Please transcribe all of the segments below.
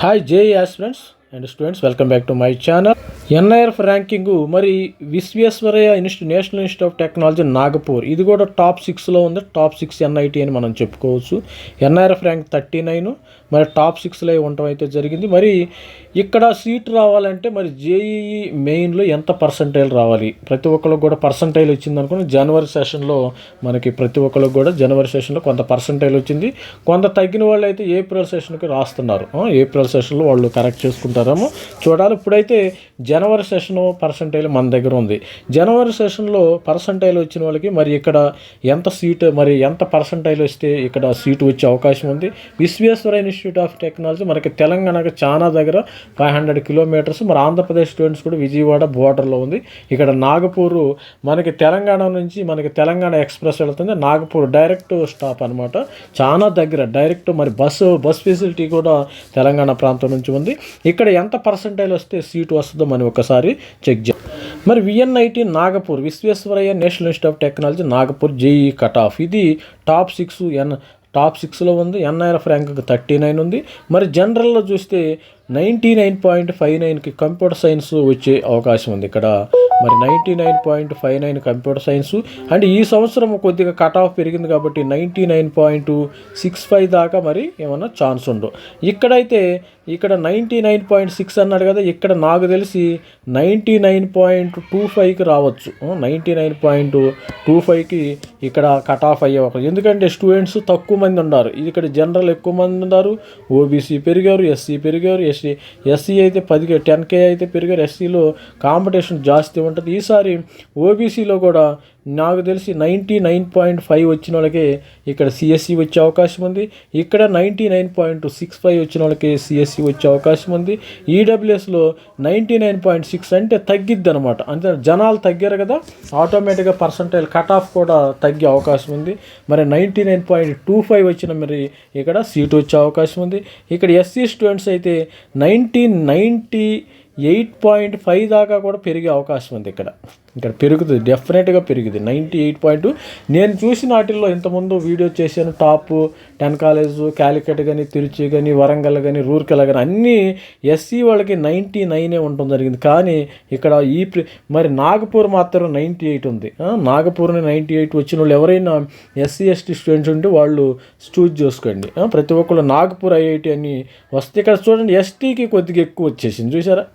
Hi JEE aspirants and students, welcome back to my channel. NIRF ranking మరి Visvesvaraya National Institute of Technology Nagpur, ఇది కూడా top 6లో ఉంది. Top 6 NIT అని మనం చెప్పుకోవచ్చు. ఎన్ఐఆర్ఎఫ్ ర్యాంక్ 39, మరి టాప్ 6లో ఉండటం అయితే జరిగింది. మరి ఇక్కడ సీట్ రావాలంటే మరి జేఈఈ మెయిన్లో ఎంత పర్సంటైల్ రావాలి, ప్రతి ఒక్కరికి కూడా పర్సంటైల్ వచ్చింది అనుకుని జనవరి సెషన్లో మనకి ప్రతి ఒక్కరికి కూడా జనవరి సెషన్లో కొంత పర్సంటైల్ వచ్చింది. కొంత తగ్గిన వాళ్ళు అయితే ఏప్రిల్ సెషన్కి రాస్తున్నారు. ఏప్రిల్ సెషన్లో వాళ్ళు కరెక్ట్ చేసుకుంటారేమో చూడాలి. ఇప్పుడైతే జనవరి సెషన్ పర్సంటైల్ మన దగ్గర ఉంది. జనవరి సెషన్లో పర్సంటైల్ వచ్చిన వాళ్ళకి మరి ఇక్కడ ఎంత సీటు, మరి ఎంత పర్సంటైల్ వస్తే ఇక్కడ సీటు వచ్చే అవకాశం ఉంది. విశ్వేశ్వరయ్య ఇన్స్టిట్యూట్ ఆఫ్ టెక్నాలజీ మనకి తెలంగాణకి చాలా దగ్గర 500 కిలోమీటర్స్. మరి ఆంధ్రప్రదేశ్ స్టూడెంట్స్ కూడా విజయవాడ బోర్డర్లో ఉంది. ఇక్కడ నాగపూర్ మనకి తెలంగాణ నుంచి మనకి తెలంగాణ ఎక్స్ప్రెస్ వెళ్తుంది. నాగపూర్ డైరెక్ట్ స్టాప్ అనమాట, చాలా దగ్గర డైరెక్ట్. మరి బస్ ఫెసిలిటీ కూడా తెలంగాణ ప్రాంతం నుంచి ఉంది. ఇక్కడ ఎంత పర్సంటైల్ వస్తే సీటు వస్తుందో మనం ఒకసారి చెక్ చేయాలి. మరి VNIT Nagpur, Visvesvaraya National Institute of Technology Nagpur JEE cut off, ఇది టాప్ 6లో ఉంది. ఎన్ఐఆర్ఎఫ్ ర్యాంక్ 39 ఉంది. మరి జనరల్లో చూస్తే 99.59కి కంప్యూటర్ సైన్స్ వచ్చే అవకాశం ఉంది ఇక్కడ. మరి 99.59 కంప్యూటర్ సైన్స్. అండ్ ఈ సంవత్సరం కొద్దిగా కట్ ఆఫ్ పెరిగింది కాబట్టి 99.65 దాకా మరి ఏమన్నా ఛాన్స్ ఉండవు. ఇక్కడైతే ఇక్కడ 99.6 అన్నాడు కదా, ఇక్కడ నాకు తెలిసి 99.25కి రావచ్చు. 99.25కి ఇక్కడ కట్ ఆఫ్ అయ్యే అవకాశం. ఎందుకంటే స్టూడెంట్స్ తక్కువ మంది ఉన్నారు. ఇక్కడ జనరల్ ఎక్కువ మంది ఉన్నారు, ఓబీసీ పెరిగారు, ఎస్సీ పెరిగారు. ఎస్సీ అయితే 10K అయితే పెరిగారు. ఎస్సీలో కాంపిటీషన్ జాస్తి ఉంటుంది. ఈసారి ఓబీసీలో కూడా నాకు తెలిసి 99.5 వచ్చిన వాళ్ళకి ఇక్కడ సిఎస్సి వచ్చే అవకాశం ఉంది. ఇక్కడ 99.65 వచ్చిన వాళ్ళకి సిఎస్సి వచ్చే అవకాశం ఉంది. ఈడబ్ల్యూఎస్లో 99.6 అంటే తగ్గిద్ది అనమాట. అంటే జనాలు తగ్గారు కదా, ఆటోమేటిక్గా పర్సంటైల్ కట్ ఆఫ్ కూడా తగ్గే అవకాశం ఉంది. మరి 99.25 వచ్చిన మరి ఇక్కడ సీటు వచ్చే అవకాశం ఉంది. ఇక్కడ ఎస్సీ స్టూడెంట్స్ అయితే 98.5 దాకా కూడా పెరిగే అవకాశం ఉంది. ఇక్కడ పెరుగుతుంది, డెఫినెట్గా పెరుగుతుంది. 98. నేను చూసిన వాటిల్లో ఇంతకుముందు వీడియో చేశాను. టాప్ 10 కాలేజ్ క్యాలికట్ కానీ, తిరుచి కానీ, వరంగల్ కానీ, రూర్కెలా కానీ అన్నీ ఎస్సీ వాళ్ళకి 99 ఉండటం జరిగింది. కానీ ఇక్కడ మరి నాగపూర్ మాత్రం 98 ఉంది. నాగపూర్ని 98 వచ్చిన వాళ్ళు ఎవరైనా ఎస్సీ ఎస్టీ స్టూడెంట్స్ ఉంటే వాళ్ళు చూజ్ చేసుకోండి. ప్రతి ఒక్కళ్ళు నాగపూర్ ఐఐటి అని వస్తే ఇక్కడ చూడండి, ఎస్టీకి కొద్దిగా ఎక్కువ వచ్చేసింది చూసారా.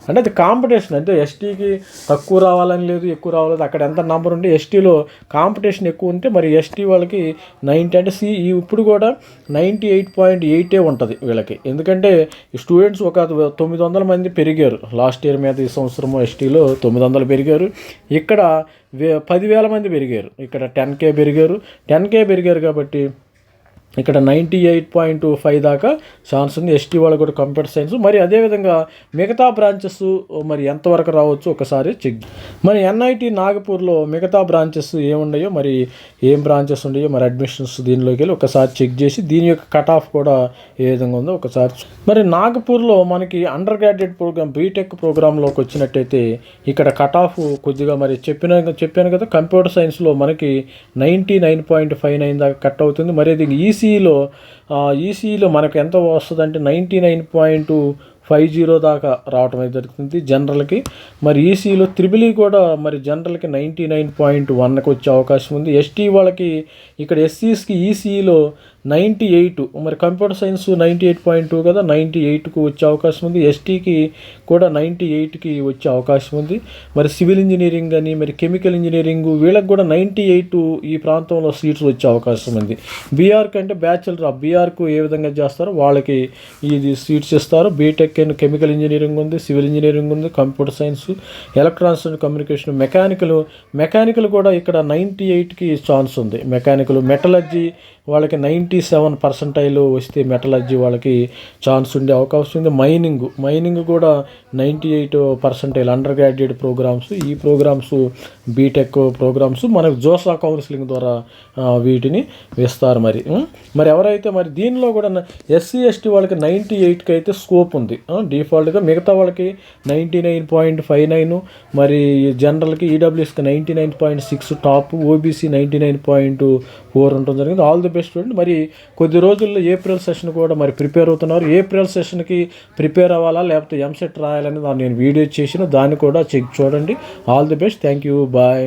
అంటే అది కాంపిటీషన్, అంటే ఎస్టీకి తక్కువ రావాలని లేదు, ఎక్కువ రావాలేదు. అక్కడ ఎంత నెంబర్ ఉంటే ఎస్టీలో కాంపిటీషన్ ఎక్కువ ఉంటే మరి ఎస్టీ వాళ్ళకి 90 అంటే ఇప్పుడు కూడా 98.8 ఉంటుంది వీళ్ళకి. ఎందుకంటే స్టూడెంట్స్ ఒక 900 మంది పెరిగారు లాస్ట్ ఇయర్ మీద. ఈ సంవత్సరము ఎస్టీలో 900 పెరిగారు. ఇక్కడ 10,000 మంది పెరిగారు. ఇక్కడ 10K పెరిగారు కాబట్టి ఇక్కడ 98.5 దాకా ఛాన్స్ ఉంది. ఎస్టీ వాళ్ళు కూడా కంప్యూటర్ సైన్స్. మరి అదేవిధంగా మిగతా బ్రాంచెస్ మరి ఎంతవరకు రావచ్చు ఒకసారి చెక్. మరి ఎన్ఐటి నాగపూర్లో మిగతా బ్రాంచెస్ ఏమున్నాయో, మరి ఏం బ్రాంచెస్ ఉన్నాయో, మరి అడ్మిషన్స్ దీనిలోకి వెళ్ళి ఒకసారి చెక్ చేసి దీని యొక్క కట్ ఆఫ్ కూడా ఏ విధంగా ఉందో ఒకసారి. మరి నాగపూర్లో మనకి అండర్ గ్రాడ్యుయేట్ ప్రోగ్రామ్, బీటెక్ ప్రోగ్రాంలోకి వచ్చినట్టయితే ఇక్కడ కట్ ఆఫ్ కొద్దిగా మరి చెప్పాను కదా, కంప్యూటర్ సైన్స్లో మనకి 99.59 దాకా కట్ అవుతుంది. మరి అది ఈసీఈలో మనకు ఎంత వస్తుందంటే 99.50 దాకా రావటం అయితే జరుగుతుంది జనరల్కి. మరి ఈసీలో త్రిబుల్ కూడా మరి జనరల్కి 99.1కి వచ్చే అవకాశం ఉంది. ఎస్టీ వాళ్ళకి ఇక్కడ ఎస్సీస్కి ఈసీఈలో 98, మరి కంప్యూటర్ సైన్స్ 98.2 కదా, 98కు వచ్చే అవకాశం ఉంది. ఎస్టీకి కూడా 98కి వచ్చే అవకాశం ఉంది. మరి సివిల్ ఇంజనీరింగ్ కానీ, మరి కెమికల్ ఇంజనీరింగ్ వీళ్ళకి కూడా 98 ఈ ప్రాంతంలో సీట్స్ వచ్చే అవకాశం ఉంది. బీఆర్ కంటే బ్యాచులర్ ఆఫ్ బీఆర్కు ఏ విధంగా చేస్తారో వాళ్ళకి ఇది సీట్స్ ఇస్తారు. బీటెక్ అండ్ కెమికల్ ఇంజనీరింగ్ ఉంది, సివిల్ ఇంజనీరింగ్ ఉంది, computer science, electronics and communication, mechanical కూడా ఇక్కడ 98కి ఛాన్స్ ఉంది. మెటలర్జీ వాళ్ళకి 97 పర్సెంటైల్ వస్తే మెటలర్జీ వాళ్ళకి ఛాన్స్ ఉండే అవకాశం ఉంది. మైనింగ్ కూడా 98 పర్సెంటైల్ అండర్ గ్రాడ్యుయేట్ ప్రోగ్రామ్స్. ఈ ప్రోగ్రామ్స్ బీటెక్ ప్రోగ్రామ్స్ మనకు జోసా కౌన్సిలింగ్ ద్వారా వీటిని వేస్తారు. మరి ఎవరైతే మరి దీనిలో కూడా ఎస్సీ ఎస్టీ వాళ్ళకి 98కి అయితే స్కోప్ ఉంది. డిఫాల్ట్గా. మిగతా వాళ్ళకి 99.59, మరి జనరల్కి ఈడబ్ల్యూఎస్కి 99.6 టాప్, ఓబీసీ 99.4 ఉండడం జరిగింది. All the best student. మరి కొద్ది రోజుల్లో ఏప్రిల్ సెషన్ కూడా మరి ప్రిపేర్ అవుతున్నారు. ఏప్రిల్ సెషన్కి ప్రిపేర్ అవ్వాలా లేకపోతే ఎంసెట్ రాయాలని నేను వీడియో చేసిన దాన్ని కూడా చెక్ చూడండి. All the best. Thank you. Bye.